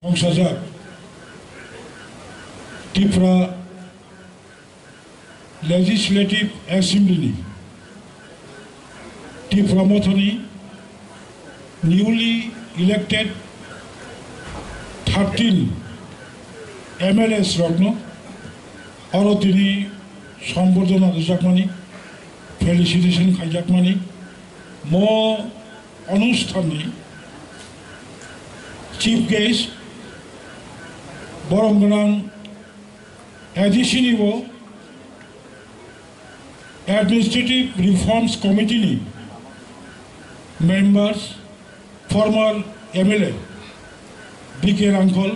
সংসদ Tripura legislative assembly Tripura মথনি newly elected 13 MLAs রত্ন আরও তিনি সম্বর্ধনা দেশাকমানি ফেলিসিটেশন খাইজাকমানি ম অনুষ্ঠানে চিফ গেস্ট বরমগনাং এডিশনিব অ্যাডমিনিস্ট্রেটিভ রিফর্মস কমিটিনি members former MLA BK Rangkhal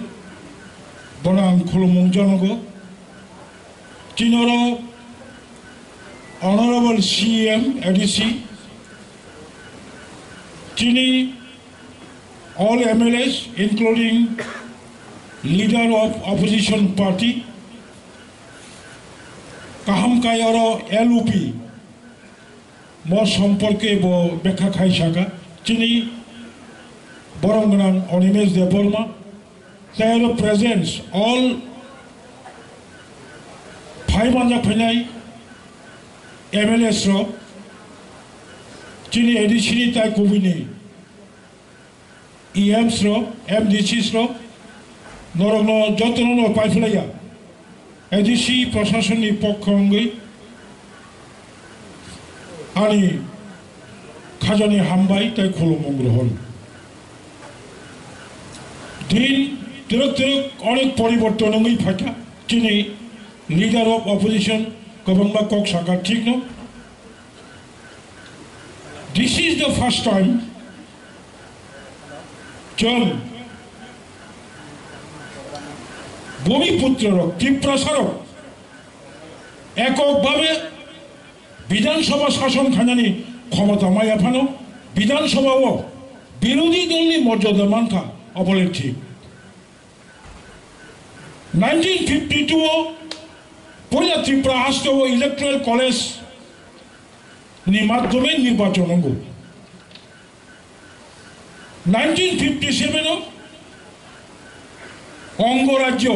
বনাং খুলুমুং জনগ চিনর অনারেবল CM ADC চিনি all MLAs including leader of opposition party kaham kayaro LUP mo সম্পর্কে ব্যাখ্যা খাই শাখা চিনি বরমগনাং Animesh Debbarma their presence all ফাইমানজা ফেনাই MLAs র চিনি এডিশনি তাই কবিনি EMs ro MDCs ro নরগ্ন যত্ন পাইফলাইয়া ADC প্রশাসনিক পক্ষ অঙ্গই আনি খাজানি হামবাই তাই খুলুমুং গ্রহণ দিন তিরক অনেক পরিবর্তন অঙ্গই ফাঁকা তিনি লিডার অফ অপোজিশন গভর্নমেন্ট কক সাকার ঠিক ন this is the first time জন ভূমিপুত্র ত্রিপ্রাসারক এককভাবে বিধানসভা শাসন খানানি ক্ষমতা মায়াফানো বিধানসভাও বিরোধী দলনি মর্যাদা মানখা অবলের ঠিক 1952 পয়লা ত্রিপুরা হাসতে ইলেকট্রাল কলেজ নি মাধ্যমে নির্বাচন অঙ্গ 1957 অঙ্গরাজ্য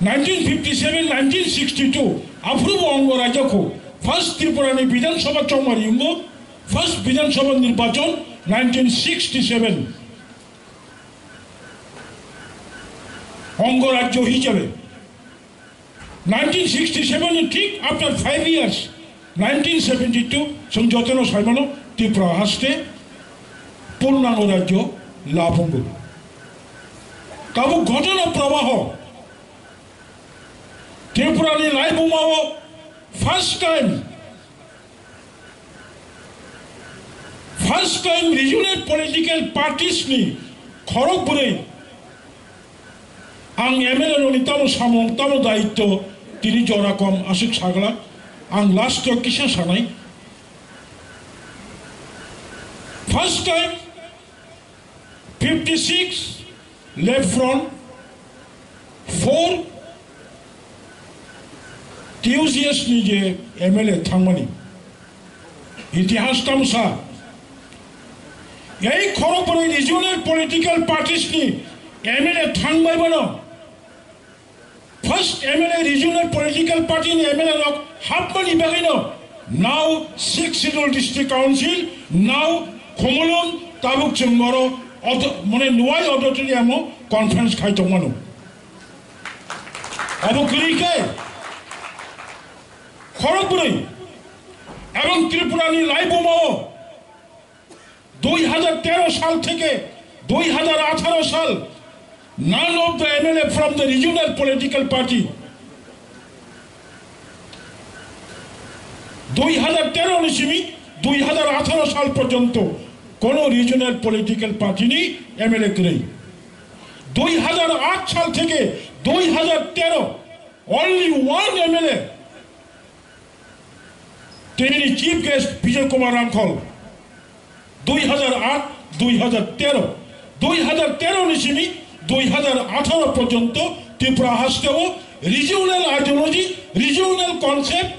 1957-1962 আফ্রুব অঙ্গরাজ্যকে ফার্স্ট ত্রিপুরানি বিধানসভা চৌমারি ফার্স্ট বিধানসভা নির্বাচন 1967 অঙ্গরাজ্য হিসাবে 1967 ঠিক আফটার 5 years 1972 সংযতন সাইমানো ত্রিপুরা হাসতে পূর্ণাঙ্গ রাজ্য লাভঙ্গ কাবু ঘটনা প্রবাহ ত্রিপুরানি লাইবুমাও first time regional political parties নি খড়গপুরে আং MLA রনি তামো সামং তামো দায়িত্ব তিনি জরাকম আসুক সাগলা আং লাস্ট কিসা সানাই first time 56 left front 4 TUCS ni je MLA thangmani ইতিহাস তামসা এই খড়গপুর রিজিওনাল পলিটিক্যাল পার্টিস নি MLA থাংবাই বনো first MLA regional political party নি MLA লক হাফ মানি বাগাইনো নাও 6 শিডিউল ডিস্ট্রিক্ট কাউন্সিল নাও খমলন তাবুক চুমগর মানে নোয়াই অডিটোরিয়াম কনফারেন্স খাইতো মানো অবকরিকে খড়গপুরে এবং ত্রিপুরানি লাইবুমাও 2013 সাল থেকে 2018 সাল none of the MLA from the regional political party 2013 নিসিমি 2018 সাল পর্যন্ত কোন রিজিওনাল পলিটিক্যাল পার্টি নি MLA করে 2008 সাল থেকে 2013 only one MLA তিনি চিফ গেস্ট বিজয় কুমার রাংখল 2008-2013 নিসিমি 2018 পর্যন্ত ত্রিপুরা হাসতেও regional ideology regional concept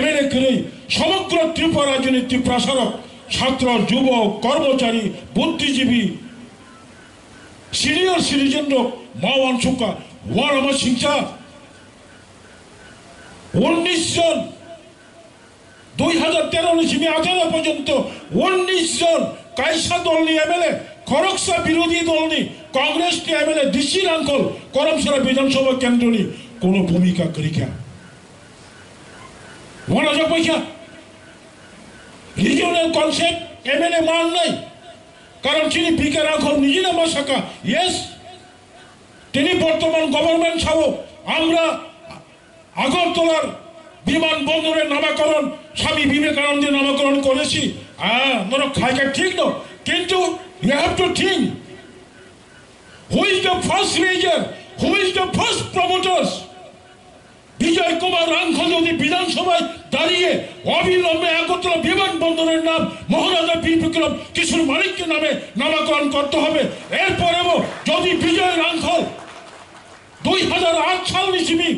MLA করে সমগ্র ত্রিপুরা রাজনীতি প্রসারক ছাত্র যুবক কর্মচারী বুদ্ধিজীবী সিনিয়র সিটিজেন মাওয়ান সুকা ওয়ারামা সিংচা 19 জন 2013 নিশিমি 18 পর্যন্ত 19 জন কাইসা দলনি এমএলএ খরকসা বিরোধী দলনি কংগ্রেস নি এমএলএ ডিসি রাঙ্কল করমসারা বিধানসভা কেন্দ্রনি কোন ভূমিকা করিকা ওয়ানা যা পয়সা রিজিওনাল কনসেপ্ট এমএলএ মান নাই কারণ তিনি বিকে রাঙ্কল নিজে না মাসাকা ইয়েস তিনি বর্তমান গভর্নমেন্ট সহ আমরা আগরতলার বিমানবন্দরের নামকরণ স্বামী বিবেকানন্দের নামকরণ করেছি মনে খাইকা ঠিক না কিন্তু you have to think who is the first leader, who is the first promoters. বিজয় কুমার রাঙ্কল যদি বিধানসভায় দাঁড়িয়ে অবিলম্বে আগরতলা বিমানবন্দরের নাম মহারাজা বীর বিক্রম কিশোর মানিক্যের নামে নামকরণ করতে হবে। এরপরেও যদি বিজয় রাঙ্কল 2008 সাল নিশিমি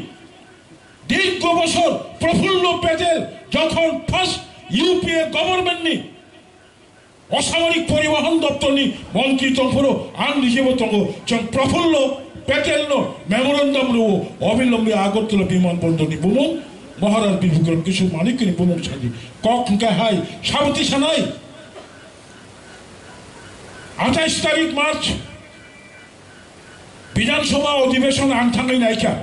দীর্ঘ বছর প্রফুল্ল প্যাটেল যখন ফার্স্ট ইউপিএ গভর্নমেন্ট নি অসামরিক পরিবহন দপ্তর নি মন্ত্রী তঙ্গর আন নিজেব তঙ্গ প্রফুল্ল প্যাটেল নো মেমোরান্ডাম লো অবিলম্বে আগরতলা বিমানবন্দর নি বুমুং মহারাজ বীর বিক্রম কিশোর মানিক্য নি বুমুং সাজি কক হাই সাবতি সানাই 28 তারিখ মার্চ বিধানসভা অধিবেশন আনথাঙ্গাই নাইকা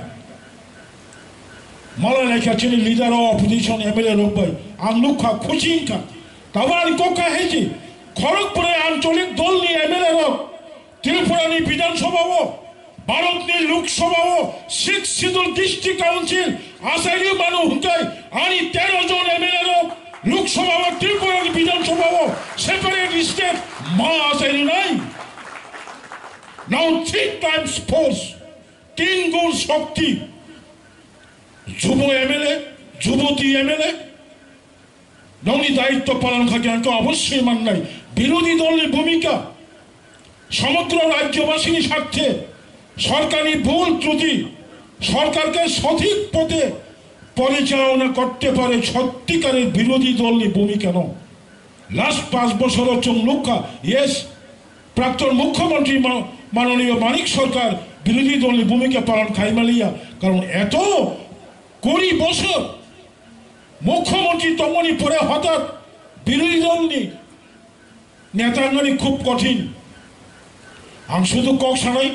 মালা নাইকা চিনি লিডার অফ অপোজিশন এমএলএ রোববাই আংলুখা খুচিংকা তাবার কোকা হেজি খড়গপুরে আঞ্চলিক দল নিয়ে এমএলএ রোগ ত্রিপুরানি বিধানসভা ও ভারতনি লোকসভা ও 6 শিডিউল ডিস্ট্রিক্ট কাউন্সিল আসাইরি মানু হুতাই আনি 13 জন এমএলএ রোগ লোকসভা ও ত্রিপুরানি বিধানসভা ও সেপারেট স্টেট মা আসাইরি নাই নাও 3 টাইমস ফোর্স 3 গুণ শক্তি যুব এমএলএ যুবতী এমএলএ নৌনি দায়িত্ব পালন থাকে অবশ্যই মান নাই বিরোধী দলের ভূমিকা সমগ্র রাজ্যবাসীর স্বার্থে সরকারি ভুল ত্রুটি সরকারকে সঠিক পথে পরিচালনা করতে পারে সত্যিকারের বিরোধী দলের ভূমিকা ন লাস্ট 5 বছর চমলুকা ইয়েস প্রাক্তন মুখ্যমন্ত্রী মাননীয় মানিক সরকার বিরোধী দলের ভূমিকা পালন খাইমালিয়া কারণ এত 20 বছর মুখ্যমন্ত্রী তমনি পরে হঠাৎ বিরোধী দল নেতাঙ্গনি খুব কঠিন আম শুধু কক সানাই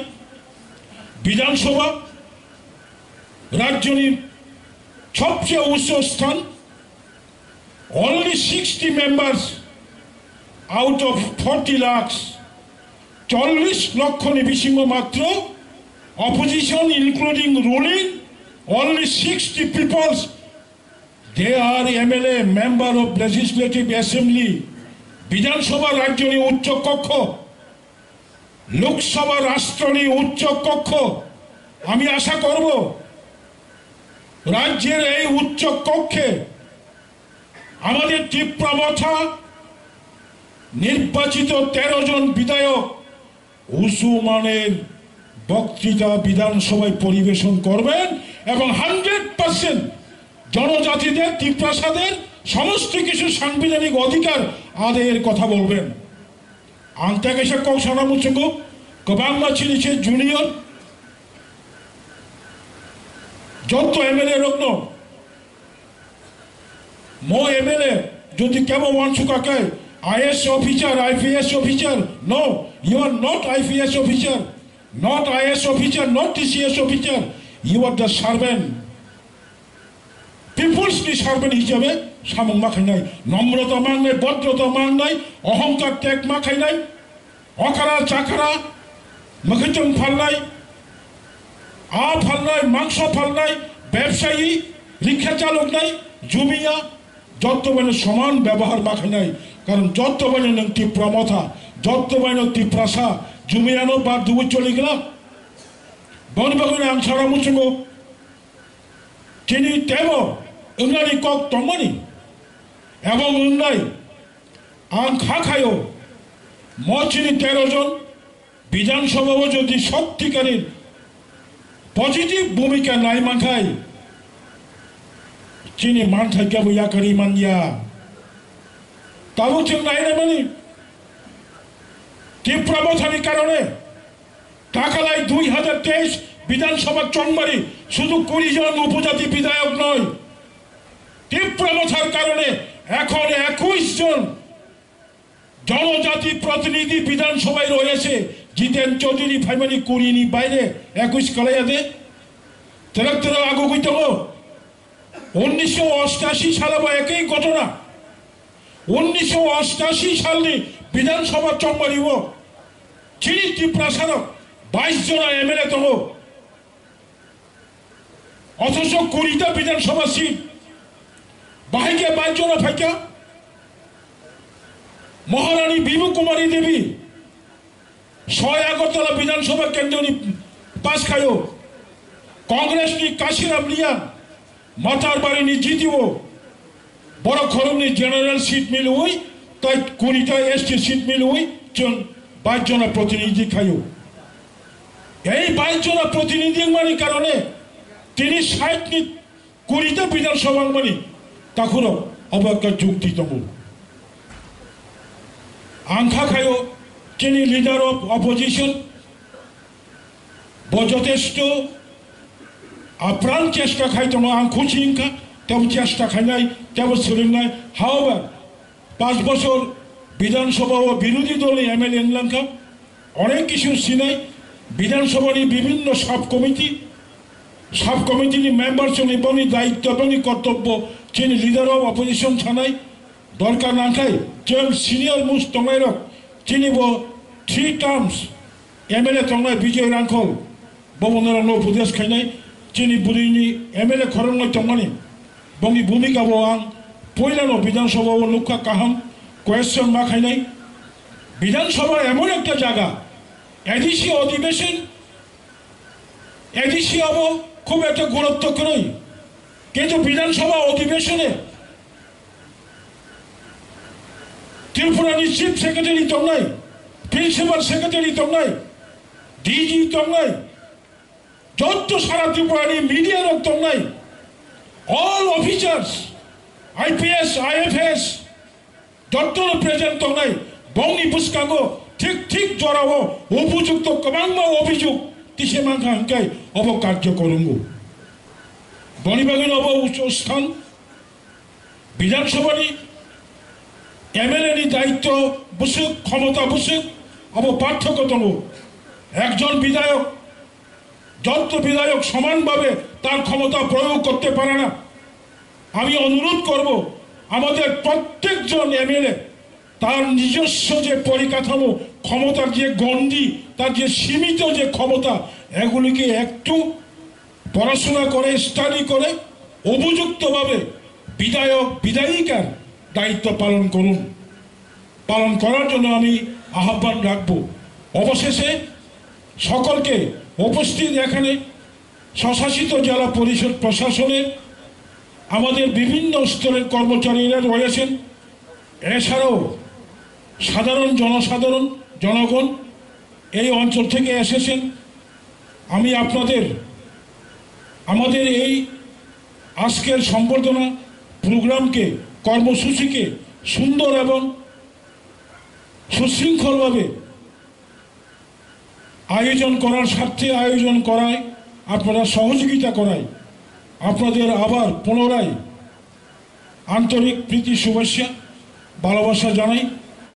বিধানসভা রাজ্যনি সবচেয়ে উচ্চ স্থান only 60 members out of 40 lakhs 40 লক্ষ নিবিসিংহ মাত্র opposition including ruling only 60 people. They are MLA, member of Legislative Assembly. বিধানসভা রাজ্যনি উচ্চ কক্ষ লোকসভা রাষ্ট্রনি উচ্চ কক্ষ আমি আশা করব রাজ্যের এই উচ্চ কক্ষে আমাদের তীব্রমথা নির্বাচিত 13 জন বিধায়ক উঁচু মানের বক্তৃতা বিধানসভায় পরিবেশন করবেন এবং 100% জনজাতিদের ত্রিপ্রাসাদের সমস্ত কিছু সাংবিধানিক অধিকার আদায়ের কথা বলবেন আন্তাকেশা কক সানামুচুঙ্গ কবাংলা ছিলিছে জুনিয়র যত এমএলএ রত্ন মো এমএলএ যদি কেবল ওয়ানসুকাকে IAS officer IPS officer no you are not IPS officer not IAS officer not TCS officer you are the servant peoples নি সার্ভেন্ট হিসাবে সামং মাখাই নাই নম্রতা মান নাই ভদ্রতা মান নাই অহংকার ত্যাগ মাখাই নাই অখারা চাখারা মখিচং ফালনাই ফালনাই মাংস ফালনাই ব্যবসায়ী রিক্সা চালক নাই জুমিয়া যত মানে সমান ব্যবহার মাখাই নাই কারণ যত মানে নংটি প্রমথা যত মানে ত্রিপ্রাসা জুমিয়ানো বা দুবু চলে গেলাম বনবাগানে আং সারা মুচুঙ্গ চিনি তেব 응나리 꼭 동머니 এবং 응나이 আং খাখায়ও মচিনি 13 জন বিধানসভাও যদি সত্যিকারের পজিটিভ ভূমিকা নাই মাথায় চিনি মানথাই কেবল ইয়াকারি মানিয়া তাও ঠিক নাই রে মানে তীব্রমথানি কারণে 2023 বিধানসভা চংমারি শুধু 20 জন উপজাতি বিধায়ক নয়, তীব্রমথার কারণে এখন 21 জন জনজাতি প্রতিনিধি বিধানসভায় রয়েছে। জিতেন চৌধুরী ফ্যামিলি 20 বাইরে 21 কলাইয়াতে তেরক আগু কইতে 1988 সালে একই ঘটনা। 1988 সালে বিধানসভা চংমারিব চিনি ত্রিপ্রাসারক 22 জন এমএলএ তহ, অথচ 20টা বিধানসভা সিট বাহিকে 22 জন ফাইকা। মহারানী বিভু কুমারী দেবী 6 আগরতলা বিধানসভা কেন্দ্রনি পাস খায়। কংগ্রেসনি কাশিরাম লিয়ান মাথার বাড়ি জিতিব বড় খরমনি জেনারেল সিট মিল হই, তাই 20টা এসটি সিট মিল হই 22 জন প্রতিনিধি খায়। এই 22 জন প্রতিনিধি মানে কারণে তিনি 20টা বিধানসভা মানে তখন অবজ্ঞা যুক্তিতম আংখা খায়। তিনি লিডার অফ অপোজিশন যথেষ্ট আপ্রাণ চেষ্টা খাইতো আং খুশি ইনকা তেমন চেষ্টা খাইনাই তেমন সোলেনাই। হাওয়ার 5 বছর বিধানসভা ও বিরোধী দল এমএলএ এনলাঙ্কা অনেক কিছু সিনাই। বিধানসভার বিভিন্ন সাব কমিটির মেম্বার এবং দায়িত্ব এবং কর্তব্য যিনি লিডার অফ অপোজিশন থানায় দরকার না খাই যেমন সিনিয়র মোস্ট তঙ্গাইরক যিনি 3 টার্মস এমএলএ তঙ্গাই বিজয় রাঙ্খল ববনরানো উপদেশ খাইনাই যিনি বুড়িনি এমএলএ খরঙ্গাই তঙ্গানি বঙ্গি ভূমিকা আং পয়লানো বিধানসভা ও লুকা কাহাম কোয়েশ্চন মা খাইনাই। বিধানসভা এমন একটা জায়গা এডিসি অধিবেশন এডিসি হব খুব একটা গুরুত্ব নয়, কিন্তু বিধানসভা অধিবেশনে ত্রিপুরানি চিফ সেক্রেটারি তঙ্গাই, প্রিন্সিপাল সেক্রেটারি তঙ্গাই, ডিজি তঙ্গাই, যত সারা ত্রিপুরানি মিডিয়ার তঙ্গাই, অল অফিসার্স আইপিএস আইএফএস যত প্রেজেন্ট তঙ্গাই বঙ্গি বুসকাগো ঠিক জড়াবো উপযুক্ত কমাঙ্গ অভিযোগ তিসে মাংখা হাঙ্কাই অব কার্য করুঙ্গু বনিবাগিন অব উচ্চ স্থান বিধানসভানি এমএলএ দায়িত্ব বুসুক ক্ষমতা বুসুক অব পার্থক্য দङ। একজন বিধায়ক যত বিধায়ক সমানভাবে তার ক্ষমতা প্রয়োগ করতে পারে না। আমি অনুরোধ করব আমাদের প্রত্যেকজন এমএলএ তার নিজস্ব যে পরিকাঠামো ক্ষমতার যে গণ্ডি তার যে সীমিত যে ক্ষমতা এগুলিকে একটু পড়াশোনা করে স্টাডি করে উপযুক্তভাবে বিধায়ক বিধায়িকার দায়িত্ব পালন করুন। পালন করার জন্য আমি আহ্বান রাখব। অবশেষে সকলকে উপস্থিত এখানে স্বশাসিত জেলা পরিষদ প্রশাসনের আমাদের বিভিন্ন স্তরের কর্মচারীরা রয়েছেন, এছাড়াও সাধারণ জনগণ এই অঞ্চল থেকে এসেছেন। আমি আমাদের এই আজকের সম্বর্ধনা প্রোগ্রামকে কর্মসূচিকে সুন্দর এবং সুশৃঙ্খলভাবে আয়োজন করার স্বার্থে আয়োজন করায় আপনারা সহযোগিতা করায় আপনাদের আবার পুনরায় আন্তরিক প্রীতি শুভেচ্ছা ভালোবাসা জানাই।